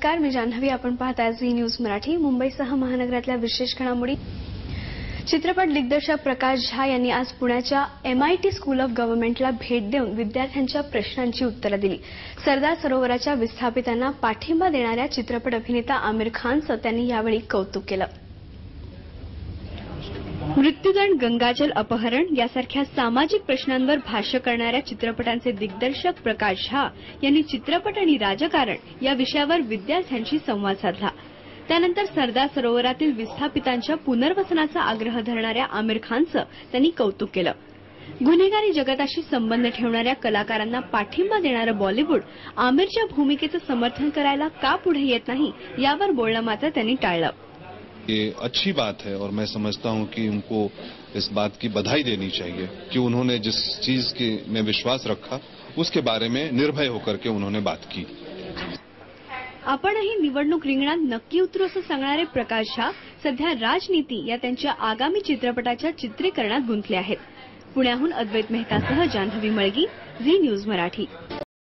नमस्कार, मी जान्हवी. आपण पाहताय झी न्यूज मराठी. मुंबईसह महानगरातल्या विशेष घडामोडी. चित्रपट दिग्दर्शक प्रकाश झा यांनी आज पुण्याच्या MIT स्कूल ऑफ गव्हर्नमेंटला भेट देऊन विद्यार्थ्यांच्या प्रश्नांची उत्तरं दिली. सरदार सरोवराच्या विस्थापितांना पाठिंबा देणाऱ्या चित्रपट अभिनेता आमिर खानचं त्यांनी यावेळी कौतुक केलं. मृत्यूदंड, गंगाजल अपहरण यासारख्या सामाजिक प्रश्नांवर भाष्य करणाऱ्या चित्रपटांचे दिग्दर्शक प्रकाश झा यांनी चित्रपट आणि राजकारण या विषयावर विद्यार्थ्यांशी संवाद साधला. त्यानंतर सरदार सरोवरातील विस्थापितांच्या पुनर्वसनाचा आग्रह धरणाऱ्या आमिर खानचं त्यांनी कौतुक केलं. गुन्हेगारी जगताशी संबंध ठेवणाऱ्या कलाकारांना पाठिंबा देणारं बॉलिवूड आमिरच्या भूमिकेचं समर्थन करायला का पुढे येत नाही यावर बोलणं मात्र त्यांनी टाळलं. ये अच्छी बात है और मैं समझता हूं कि उनको इस बात की बधाई देनी चाहिए कि उन्होंने जिस चीज के में विश्वास रखा उसके बारे में निर्भय होकर के उन्होंने बात की. आपणही निवडणूक रिंगणात नक्की उतरू असं सांगणारे प्रकाश झा सध्या राजनीती या त्यांच्या आगामी चित्रपटाच्या चित्रीकरणात गुंतले आहेत. पुण्याहून अद्वैत मेहतासह जान्हवी मळगी, झी न्यूज मराठी.